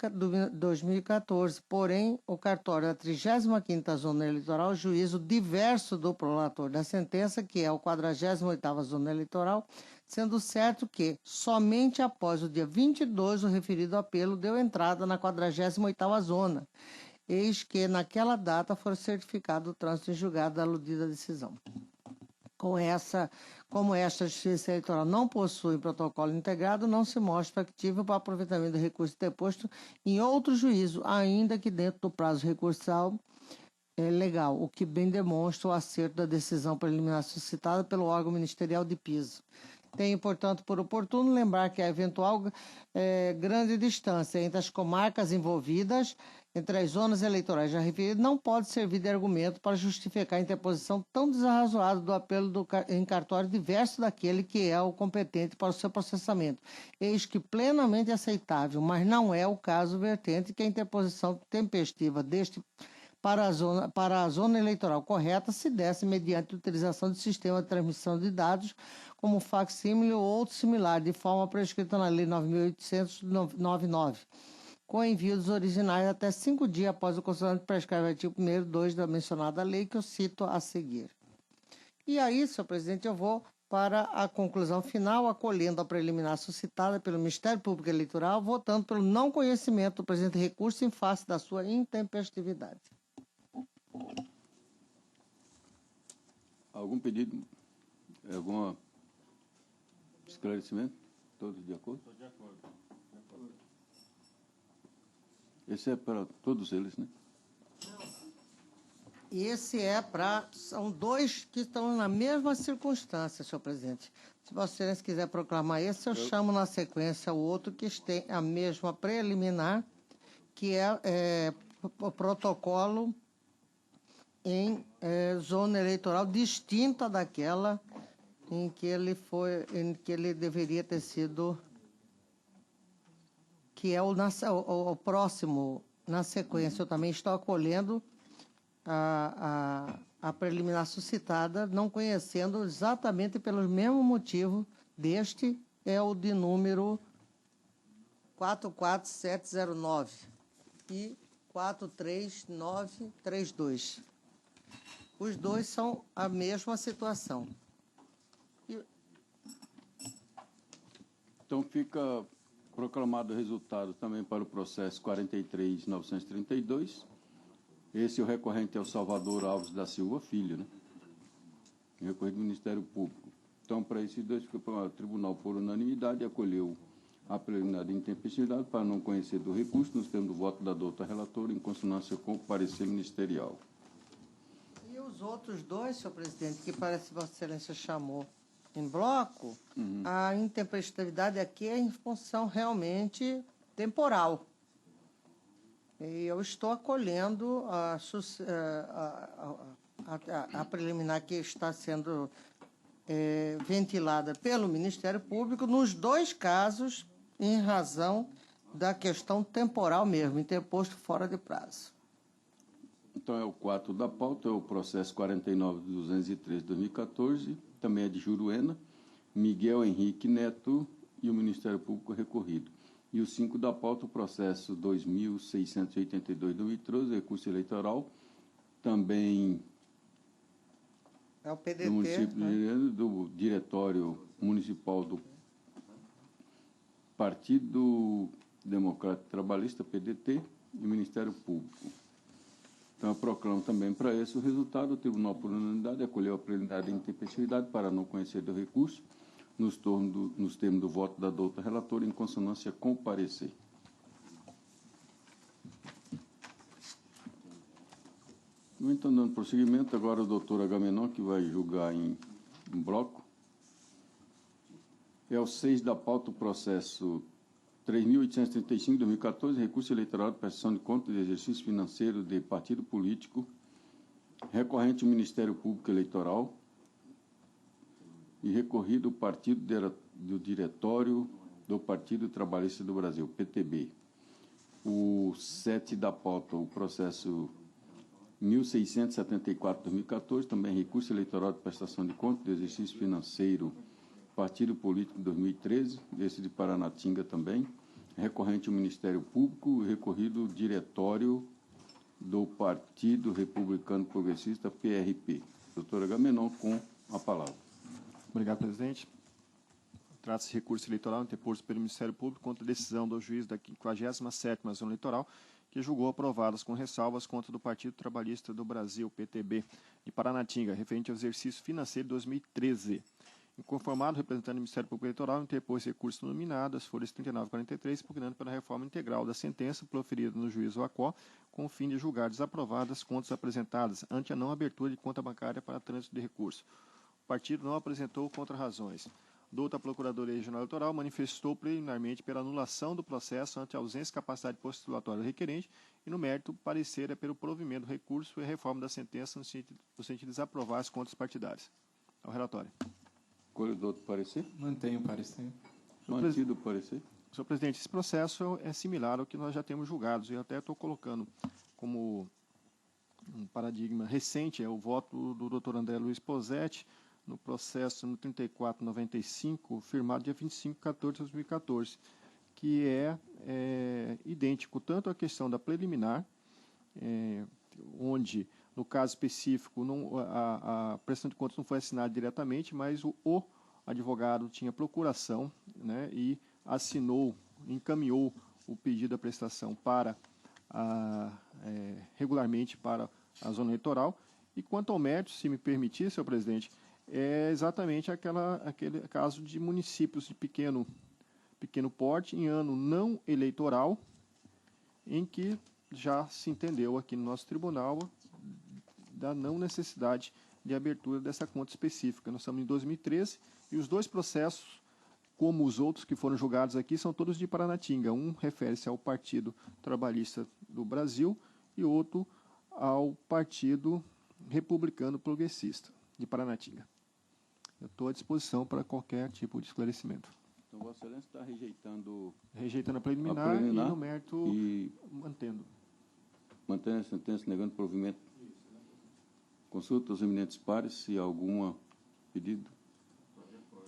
2014, porém, o cartório da 35ª Zona Eleitoral, juízo diverso do prolator da sentença, que é o 48ª Zona Eleitoral, sendo certo que, somente após o dia 22, o referido apelo deu entrada na 48ª Zona, eis que, naquela data, foi certificado o trânsito em julgado da aludida decisão. Como esta Justiça Eleitoral não possui protocolo integrado, não se mostra factível para aproveitamento do recurso deposto em outro juízo, ainda que dentro do prazo recursal legal, o que bem demonstra o acerto da decisão preliminar suscitada pelo órgão ministerial de piso. Tenho, portanto, por oportuno lembrar que a eventual grande distância entre as comarcas envolvidas, entre as zonas eleitorais já referidas, não pode servir de argumento para justificar a interposição tão desarrazoada do apelo em cartório diverso daquele que é o competente para o seu processamento. Eis que plenamente aceitável, mas não é o caso vertente que a interposição tempestiva deste para a zona eleitoral correta se desse mediante a utilização de sistema de transmissão de dados como facsímile ou outro similar, de forma prescrita na Lei 9.899, com envio dos originais até 5 dias após o constitucional prescreve o artigo 1º e 2 da mencionada lei, que eu cito a seguir. E aí, senhor presidente, eu vou para a conclusão final, acolhendo a preliminar suscitada pelo Ministério Público Eleitoral, votando pelo não conhecimento do presente recurso em face da sua intempestividade. Algum pedido? Algum esclarecimento? Todos de acordo? Estou de acordo. Esse é para todos eles, né? E esse é para... São dois que estão na mesma circunstância, senhor presidente. Se Vossa Excelência quiser proclamar esse, eu chamo na sequência o outro que tem a mesma preliminar, que é o protocolo em zona eleitoral distinta daquela em que ele deveria ter sido, que é o próximo na sequência. Eu também estou acolhendo a preliminar suscitada, não conhecendo exatamente pelo mesmo motivo deste, é o de número 44709 e 43932. Os dois são a mesma situação. Então fica proclamado o resultado também para o processo 43.932. Esse o recorrente é o Salvador Alves da Silva Filho, né? Recorrente do Ministério Público. Então, para esses dois, o tribunal, por unanimidade, acolheu a preliminar de intempestividade para não conhecer do recurso, nos termos do voto da doutora relatora, em consonância com o parecer ministerial. E os outros dois, senhor presidente, que parece que Vossa Excelência chamou em bloco, a intempestividade aqui é em função realmente temporal. E eu estou acolhendo a preliminar que está sendo ventilada pelo Ministério Público nos dois casos, em razão da questão temporal mesmo, interposto fora de prazo. Então, é o 4 da pauta, é o processo 49.203/2014, também é de Juruena, Miguel Henrique Neto e o Ministério Público recorrido. E o 5 da pauta, o processo 2.682/2013, recurso eleitoral, também é o PDT, do município de Juruena, do Diretório Municipal do Partido Democrático Trabalhista, PDT, e o Ministério Público. Então, eu proclamo também para esse o resultado. O tribunal, por unanimidade, acolheu a preliminar de intempestividade para não conhecer do recurso, nos termos do voto da doutora relatora, em consonância com o parecer. Então, dando prosseguimento, agora o doutor Agamenon, que vai julgar em bloco. É o 6 da pauta, o processo 3.835/2014, recurso eleitoral de prestação de contas de exercício financeiro de partido político, recorrente ao Ministério Público Eleitoral e recorrido ao partido do Diretório do Partido Trabalhista do Brasil, PTB. O 7 da pauta, o processo 1.674/2014, também recurso eleitoral de prestação de contas de exercício financeiro Partido Político 2013, esse de Paranatinga também, recorrente ao Ministério Público, recorrido Diretório do Partido Republicano Progressista, PRP. Doutor Agamenon, com a palavra. Obrigado, presidente. Trata-se de recurso eleitoral interposto pelo Ministério Público contra a decisão do juiz da 57ª Zona Eleitoral, que julgou aprovadas com ressalvas contra do Partido Trabalhista do Brasil, PTB, de Paranatinga, referente ao exercício financeiro de 2013. Inconformado, representante do Ministério Público Eleitoral, interpôs recurso nominado, as folhas 39 e 43, impugnando pela reforma integral da sentença proferida no juízo ACO, com o fim de julgar desaprovadas as contas apresentadas, ante a não abertura de conta bancária para trânsito de recurso. O partido não apresentou contra-razões. Douta Procuradoria Regional Eleitoral manifestou preliminarmente pela anulação do processo ante a ausência de capacidade postulatória do requerente e, no mérito, parecer pelo provimento do recurso e a reforma da sentença no sentido de desaprovar as contas partidárias. Ao relatório. Escolha do outro parecer. Mantenho o parecer. Mantido o parecer. Senhor presidente, esse processo é similar ao que nós já temos julgados. Eu até estou colocando como um paradigma recente o voto do Dr. André Luiz Posetti no processo no 3495, firmado dia 25 de 14 de 2014, que é idêntico tanto à questão da preliminar, onde, no caso específico, a prestação de contas não foi assinada diretamente, mas o advogado tinha procuração, né, e encaminhou o pedido da prestação regularmente para a zona eleitoral. E quanto ao mérito, se me permitir, senhor presidente, é exatamente aquele caso de municípios de pequeno porte em ano não eleitoral, em que já se entendeu aqui no nosso tribunal da não necessidade de abertura dessa conta específica. Nós estamos em 2013 e os dois processos, como os outros que foram julgados aqui, são todos de Paranatinga. Um refere-se ao Partido Trabalhista do Brasil e outro ao Partido Republicano Progressista de Paranatinga. Eu estou à disposição para qualquer tipo de esclarecimento. Então, Vossa Excelência está rejeitando... Rejeitando a preliminar e no mérito mantendo. Mantendo a sentença, negando provimento. Consulta os eminentes pares se há algum pedido.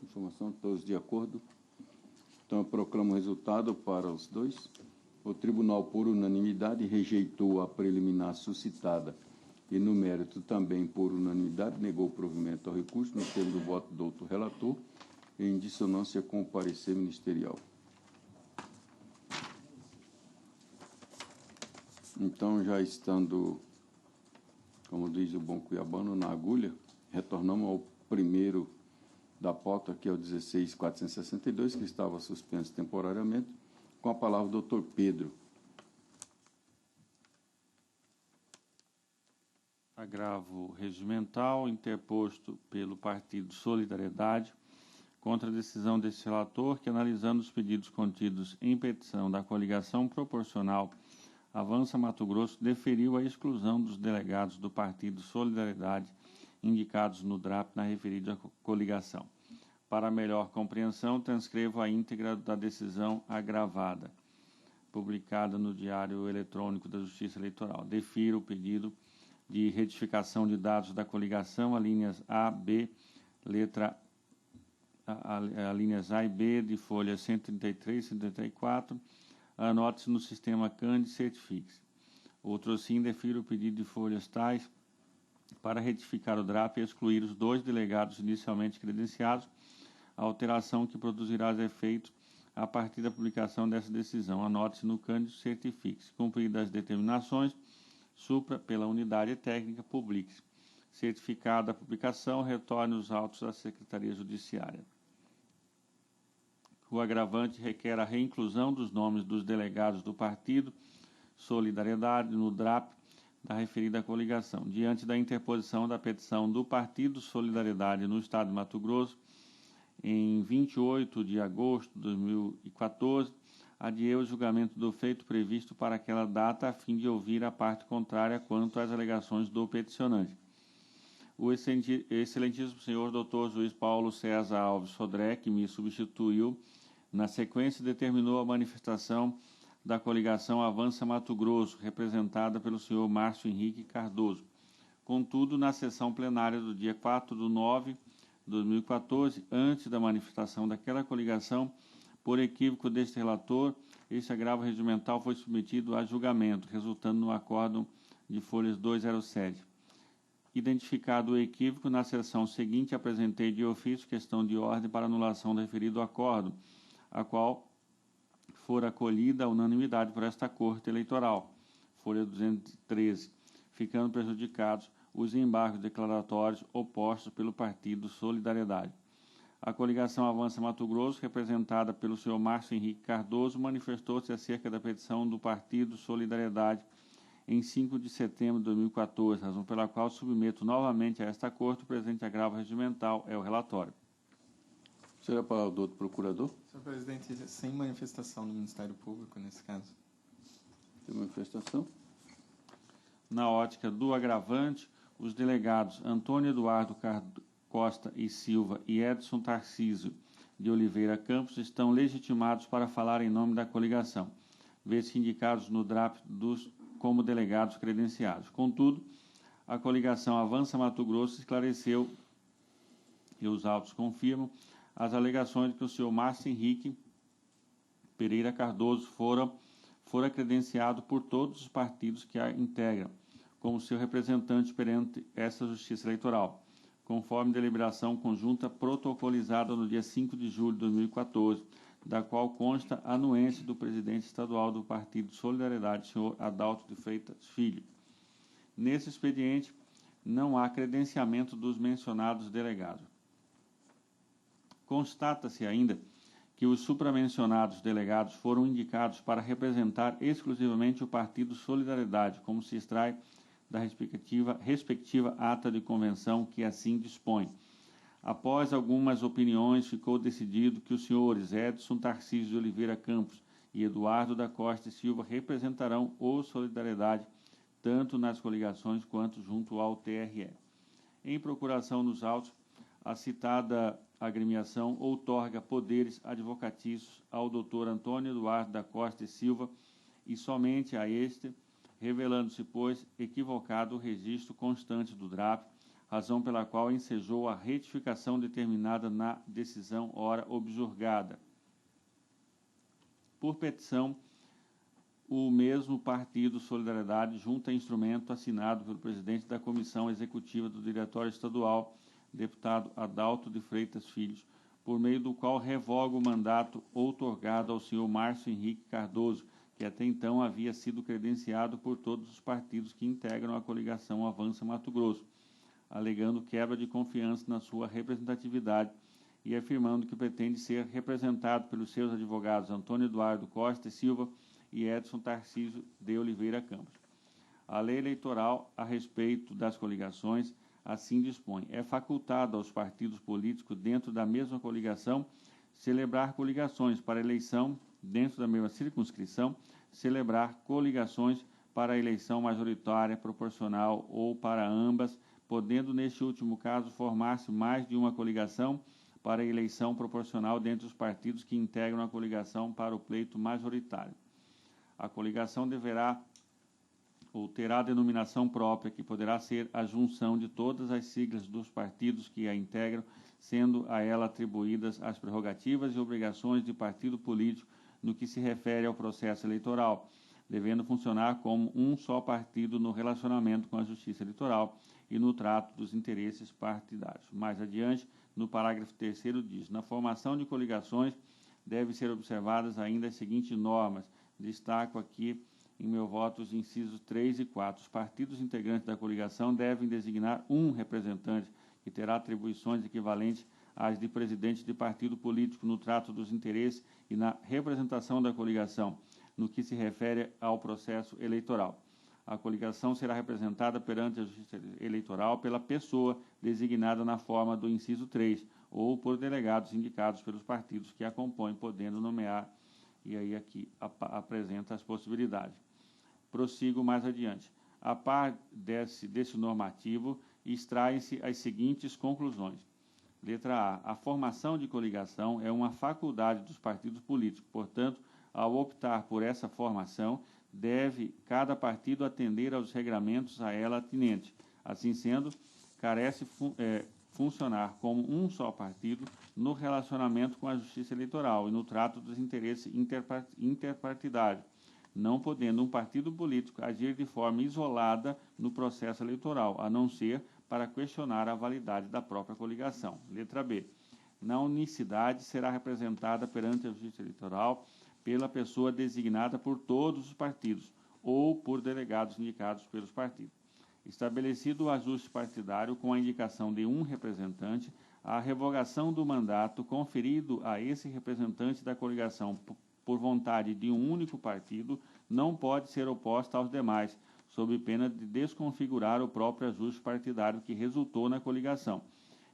Informação, todos de acordo. Então, eu proclamo o resultado para os dois. O tribunal, por unanimidade, rejeitou a preliminar suscitada e, no mérito, também por unanimidade, negou o provimento ao recurso, no termo do voto do outro relator, em dissonância com o parecer ministerial. Então, já estando, como diz o bom cuiabano, na agulha, retornamos ao primeiro da pauta, que é o 16.462, que estava suspenso temporariamente, com a palavra o doutor Pedro. Agravo regimental interposto pelo Partido Solidariedade contra a decisão desse relator que, analisando os pedidos contidos em petição da coligação proporcional Avança Mato Grosso, deferiu a exclusão dos delegados do Partido Solidariedade indicados no DRAP na referida coligação. Para melhor compreensão, transcrevo a íntegra da decisão agravada, publicada no Diário Eletrônico da Justiça Eleitoral. Defiro o pedido de retificação de dados da coligação, alíneas A, B, alíneas A e B de folhas 133 e 134, anote-se no sistema CAND e certifique-se. Outro sim, defiro o pedido de folhas tais para retificar o DRAP e excluir os dois delegados inicialmente credenciados, a alteração que produzirá os efeitos a partir da publicação dessa decisão. Anote-se no CAND e certifique-se. Cumpridas as determinações, supra pela unidade técnica, publique-se. Certificada a publicação, retorne os autos à Secretaria Judiciária. O agravante requer a reinclusão dos nomes dos delegados do Partido Solidariedade no DRAP da referida coligação. Diante da interposição da petição do Partido Solidariedade no Estado de Mato Grosso, em 28 de agosto de 2014, adiei o julgamento do feito previsto para aquela data a fim de ouvir a parte contrária quanto às alegações do peticionante. O excelentíssimo senhor Dr. Juiz Paulo César Alves Sodré, que me substituiu, na sequência determinou a manifestação da coligação Avança Mato Grosso, representada pelo senhor Márcio Henrique Cardoso. Contudo, na sessão plenária do dia 4/9 de 2014, antes da manifestação daquela coligação, por equívoco deste relator, este agravo regimental foi submetido a julgamento, resultando no acórdão de folhas 207. Identificado o equívoco, na sessão seguinte apresentei de ofício questão de ordem para anulação do referido acórdão, a qual fora acolhida à unanimidade por esta Corte Eleitoral, folha 213, ficando prejudicados os embargos declaratórios opostos pelo Partido Solidariedade. A coligação Avança Mato Grosso, representada pelo senhor Márcio Henrique Cardoso, manifestou-se acerca da petição do Partido Solidariedade em 5 de setembro de 2014, razão pela qual submeto novamente a esta Corte o presente agravo regimental, é o relatório. Será para o doutor procurador? Senhor presidente, sem manifestação do Ministério Público nesse caso. Tem manifestação? Na ótica do agravante, os delegados Antônio Eduardo Costa e Silva e Edson Tarcísio de Oliveira Campos estão legitimados para falar em nome da coligação, vez-se indicados no DRAP como delegados credenciados. Contudo, a coligação Avança Mato Grosso esclareceu, e os autos confirmam, as alegações de que o senhor Márcio Henrique Pereira Cardoso fora credenciado por todos os partidos que a integram, como seu representante perante essa Justiça Eleitoral, conforme deliberação conjunta protocolizada no dia 5 de julho de 2014, da qual consta a anuência do presidente estadual do Partido Solidariedade, senhor Adalto de Freitas Filho. Nesse expediente, não há credenciamento dos mencionados delegados. Constata-se ainda que os supramencionados delegados foram indicados para representar exclusivamente o Partido Solidariedade, como se extrai da respectiva ata de convenção que assim dispõe. Após algumas opiniões, ficou decidido que os senhores Edson Tarcísio de Oliveira Campos e Eduardo da Costa e Silva representarão o Solidariedade, tanto nas coligações quanto junto ao TRE. Em procuração nos autos, a citada agremiação outorga poderes advocatícios ao Dr. Antônio Eduardo da Costa e Silva e somente a este, revelando-se, pois, equivocado o registro constante do DRAP, razão pela qual ensejou a retificação determinada na decisão ora objurgada. Por petição, o mesmo Partido Solidariedade junta instrumento assinado pelo presidente da Comissão Executiva do Diretório Estadual, deputado Adalto de Freitas Filhos, por meio do qual revoga o mandato outorgado ao senhor Márcio Henrique Cardoso, que até então havia sido credenciado por todos os partidos que integram a coligação Avança Mato Grosso, alegando quebra de confiança na sua representatividade e afirmando que pretende ser representado pelos seus advogados Antônio Eduardo Costa e Silva e Edson Tarcísio de Oliveira Campos. A lei eleitoral a respeito das coligações assim dispõe. É facultado aos partidos políticos dentro da mesma coligação celebrar coligações para eleição dentro da mesma circunscrição, celebrar coligações para a eleição majoritária, proporcional ou para ambas, podendo, neste último caso, formar-se mais de uma coligação para a eleição proporcional dentre os partidos que integram a coligação para o pleito majoritário. A coligação deverá ou terá denominação própria, que poderá ser a junção de todas as siglas dos partidos que a integram, sendo a ela atribuídas as prerrogativas e obrigações de partido político no que se refere ao processo eleitoral, devendo funcionar como um só partido no relacionamento com a Justiça Eleitoral e no trato dos interesses partidários. Mais adiante, no parágrafo 3º diz: na formação de coligações devem ser observadas ainda as seguintes normas. Destaco aqui em meu voto os incisos 3 e 4. Os partidos integrantes da coligação devem designar um representante que terá atribuições equivalentes às de presidente de partido político no trato dos interesses e na representação da coligação, no que se refere ao processo eleitoral. A coligação será representada perante a Justiça Eleitoral pela pessoa designada na forma do inciso 3 ou por delegados indicados pelos partidos que a compõem, podendo nomear, e aí aqui apresenta as possibilidades. Prossigo mais adiante. A par desse normativo, extraem-se as seguintes conclusões. Letra A. A formação de coligação é uma faculdade dos partidos políticos. Portanto, ao optar por essa formação, deve cada partido atender aos regramentos a ela atinentes. Assim sendo, carece funcionar como um só partido no relacionamento com a Justiça Eleitoral e no trato dos interesses interpartidários, não podendo um partido político agir de forma isolada no processo eleitoral, a não ser para questionar a validade da própria coligação. Letra B. Na unicidade será representada perante a Justiça Eleitoral pela pessoa designada por todos os partidos ou por delegados indicados pelos partidos. Estabelecido o ajuste partidário com a indicação de um representante, a revogação do mandato conferido a esse representante da coligação por vontade de um único partido não pode ser oposta aos demais, sob pena de desconfigurar o próprio ajuste partidário que resultou na coligação.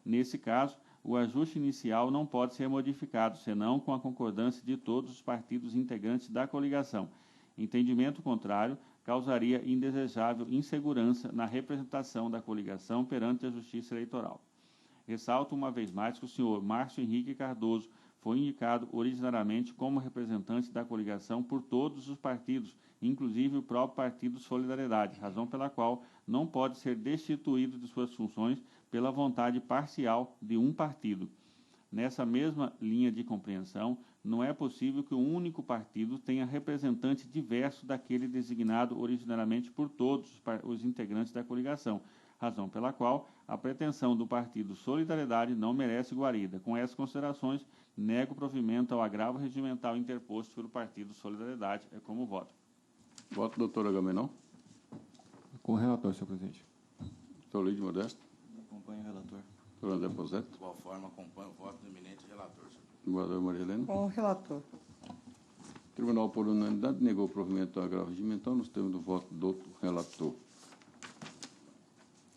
Nesse caso, o ajuste inicial não pode ser modificado, senão com a concordância de todos os partidos integrantes da coligação. Entendimento contrário causaria indesejável insegurança na representação da coligação perante a Justiça Eleitoral. Ressalto uma vez mais que o senhor Márcio Henrique Cardoso foi indicado originariamente como representante da coligação por todos os partidos, inclusive o próprio Partido Solidariedade, razão pela qual não pode ser destituído de suas funções pela vontade parcial de um partido. Nessa mesma linha de compreensão, não é possível que um único partido tenha representante diverso daquele designado originariamente por todos os integrantes da coligação, razão pela qual a pretensão do Partido Solidariedade não merece guarida. Com essas considerações, nego provimento ao agravo regimental interposto pelo Partido Solidariedade. É como voto. Voto, doutor Agamenon. Com o relator, senhor presidente. Doutor Lídio Modesto. Acompanho o relator. Doutor André Poseto. De igual forma, acompanho o voto do eminente relator, senhor. Desembargadora Maria Helena. Com o relator. O Tribunal, por unanimidade, negou o provimento ao agravo regimental nos termos do voto do relator.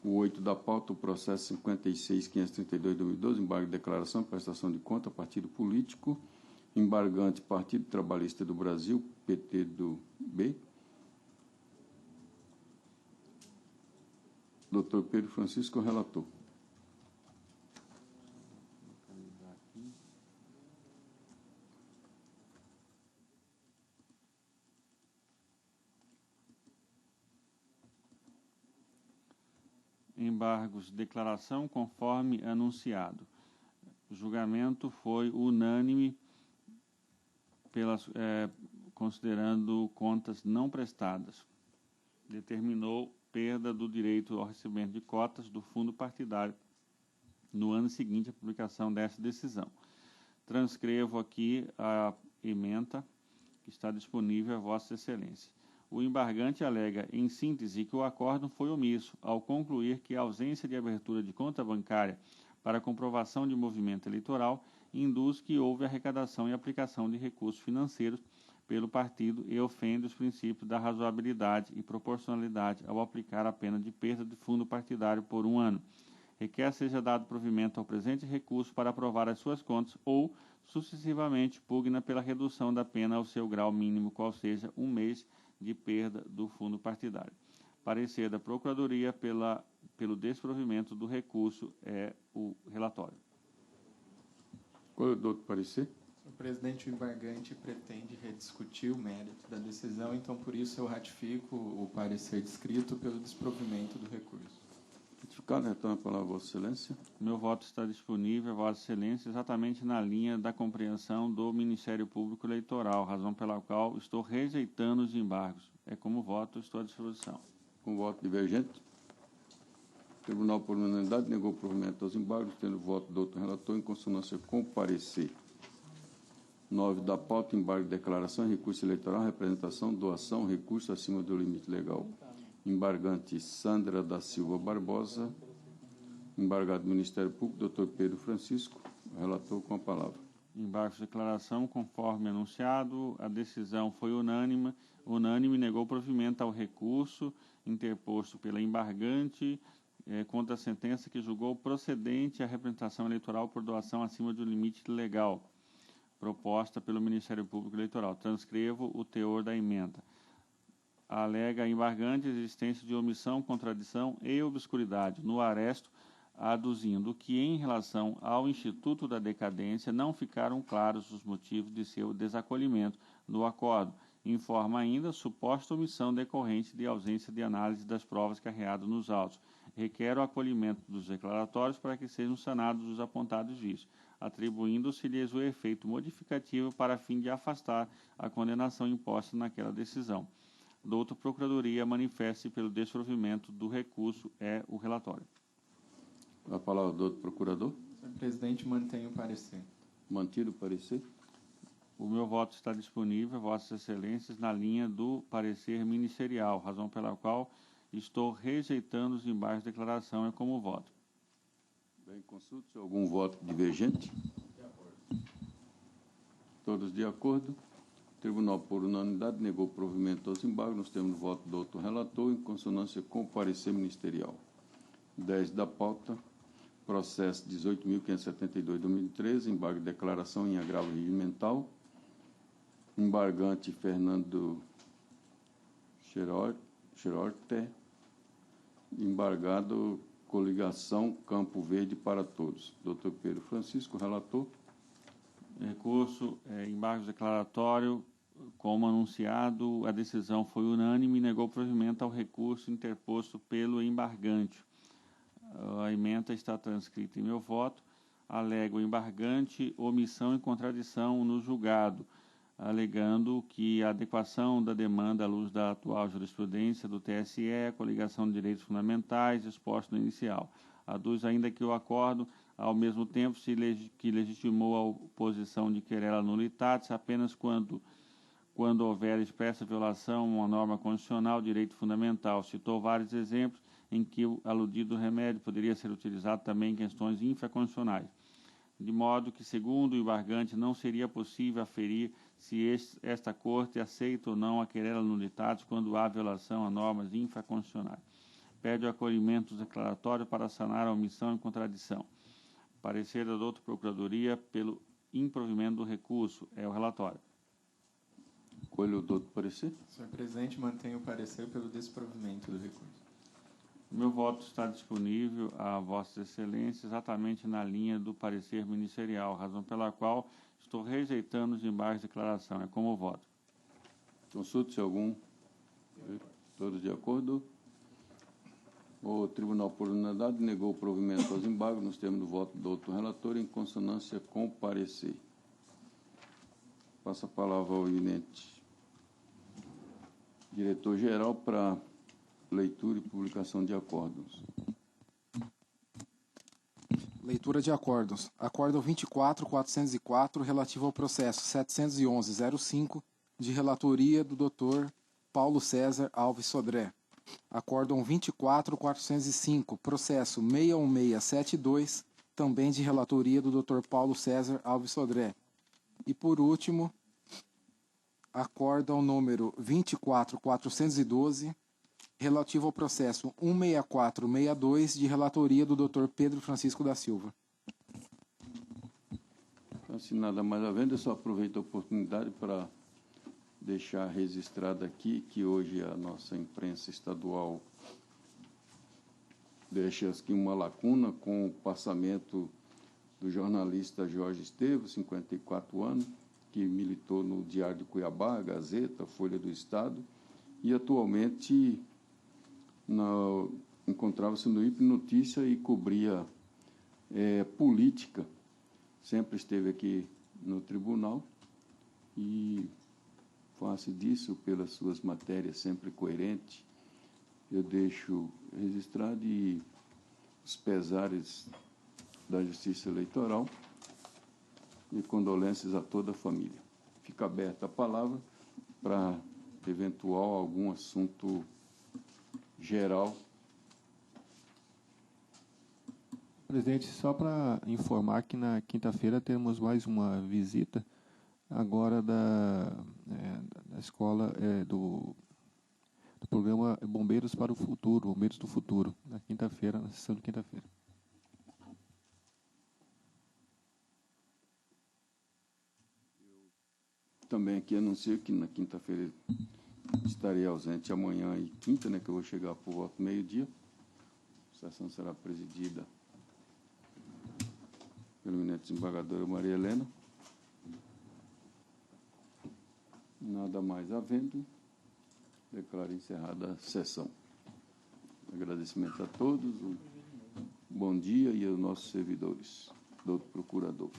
O 8 da pauta, o processo 56.532/2012, embargo de declaração e prestação de conta, partido político, embargante Partido Trabalhista do Brasil, PT do B. Doutor Pedro Francisco, relator. Embargos de declaração conforme anunciado. O julgamento foi unânime considerando contas não prestadas. Determinou perda do direito ao recebimento de cotas do fundo partidário no ano seguinte à publicação dessa decisão. Transcrevo aqui a ementa que está disponível a Vossa Excelência. O embargante alega, em síntese, que o acórdão foi omisso ao concluir que a ausência de abertura de conta bancária para comprovação de movimento eleitoral induz que houve arrecadação e aplicação de recursos financeiros pelo partido e ofende os princípios da razoabilidade e proporcionalidade ao aplicar a pena de perda de fundo partidário por 1 ano. Requer seja dado provimento ao presente recurso para aprovar as suas contas ou, sucessivamente, pugna pela redução da pena ao seu grau mínimo, qual seja 1 mês de perda do fundo partidário. Parecer da Procuradoria pelo desprovimento do recurso é o relatório. Qual é o outro parecer? Senhor presidente, o embargante pretende rediscutir o mérito da decisão, então por isso eu ratifico o parecer descrito pelo desprovimento do recurso. Ratificado, retorno a palavra a Vossa Excelência. Meu voto está disponível, Vossa Excelência, exatamente na linha da compreensão do Ministério Público Eleitoral, razão pela qual estou rejeitando os embargos. É como voto, estou à disposição. Com voto divergente, o Tribunal, por unanimidade, negou o provimento aos embargos, tendo o voto do outro relator em consonância com o parecer. 9 da pauta, embargo de declaração, recurso eleitoral, representação, doação, recurso acima do limite legal. Embargante Sandra da Silva Barbosa. Embargado do Ministério Público, doutor Pedro Francisco. Relator com a palavra. Embargo de declaração, conforme anunciado, a decisão foi unânime, negou provimento ao recurso interposto pela embargante contra a sentença que julgou procedente a representação eleitoral por doação acima do limite legal, proposta pelo Ministério Público Eleitoral. Transcrevo o teor da emenda. Alega a embargante a existência de omissão, contradição e obscuridade no aresto, aduzindo que, em relação ao Instituto da Decadência, não ficaram claros os motivos de seu desacolhimento do acordo. Informa ainda suposta omissão decorrente de ausência de análise das provas carreadas nos autos. Requer o acolhimento dos declaratórios para que sejam sanados os apontados vícios, atribuindo-se-lhes o efeito modificativo para fim de afastar a condenação imposta naquela decisão. Doutor Procuradoria, manifeste pelo desprovimento do recurso é o relatório. A palavra do outro procurador. Senhor presidente, mantenho o parecer. Mantido o parecer. O meu voto está disponível, Vossas Excelências, na linha do parecer ministerial, razão pela qual estou rejeitando os embargos de declaração é como voto. Bem, consulta-se algum voto divergente? De acordo. Todos de acordo? O tribunal, por unanimidade, negou o provimento aos embargos. Nós temos o voto do outro relator, em consonância com o parecer ministerial. 10 da pauta, processo 18.572/2013, embargo de declaração em agravo regimental. Embargante Fernando Xerorte, embargado coligação Campo Verde para Todos. Dr. Pedro Francisco, relator. Recurso, embargo declaratório, como anunciado, a decisão foi unânime e negou provimento ao recurso interposto pelo embargante. A ementa está transcrita em meu voto. Alega o embargante omissão e contradição no julgado, alegando que a adequação da demanda à luz da atual jurisprudência do TSE, a coligação de direitos fundamentais, exposto no inicial. Aduz ainda que o acordo, ao mesmo tempo, que legitimou a oposição de querela nullitatis apenas quando houver expressa violação a uma norma constitucional, direito fundamental. Citou vários exemplos em que o aludido remédio poderia ser utilizado também em questões infraconstitucionais, de modo que, segundo o embargante, não seria possível aferir se esta Corte aceita ou não a querela nullitatis quando há violação a normas infraconstitucionais. Pede o acolhimento do declaratório para sanar a omissão e contradição. Parecer da doutora Procuradoria pelo improvimento do recurso. É o relatório. Colho o doutor parecer. Senhor presidente, mantenho o parecer pelo desprovimento do recurso. O meu voto está disponível a Vossas Excelências exatamente na linha do parecer ministerial, razão pela qual estou rejeitando os embargos de declaração. É como voto. Consulte-se algum. Todos de acordo? O tribunal, por unanimidade, negou o provimento aos embargos. Nós temos o voto do outro relator em consonância com o parecer. Passa a palavra ao eminente diretor-geral para leitura e publicação de acordos. Leitura de acordos. Acordo 24.404, relativo ao processo 711.05, de relatoria do Dr. Paulo César Alves Sodré. Acórdão 24.405, processo 61672, também de relatoria do Dr. Paulo César Alves Sodré. E, por último, acórdão número 24.412, relativo ao processo 16462, de relatoria do Dr. Pedro Francisco da Silva. Então, se nada mais havendo, eu só aproveito a oportunidade para deixar registrado aqui que hoje a nossa imprensa estadual deixa aqui uma lacuna com o passamento do jornalista Jorge Esteves, 54 anos, que militou no Diário de Cuiabá, Gazeta, Folha do Estado, e atualmente encontrava-se no IP Notícia e cobria política. Sempre esteve aqui no tribunal e, face disso, pelas suas matérias sempre coerentes, eu deixo registrado e os pesares da Justiça Eleitoral e condolências a toda a família. Fica aberta a palavra para eventual algum assunto geral. Presidente, só para informar que na quinta-feira temos mais uma visita agora da escola do programa Bombeiros para o Futuro, Bombeiros do Futuro, na quinta-feira, na sessão de quinta-feira. Também aqui anuncio que na quinta-feira estarei ausente, amanhã e quinta, que eu vou chegar por volta do meio-dia. A sessão será presidida pelo eminente desembargadora Maria Helena. Nada mais havendo, declaro encerrada a sessão. Agradecimento a todos, bom dia e aos nossos servidores, doutor procurador.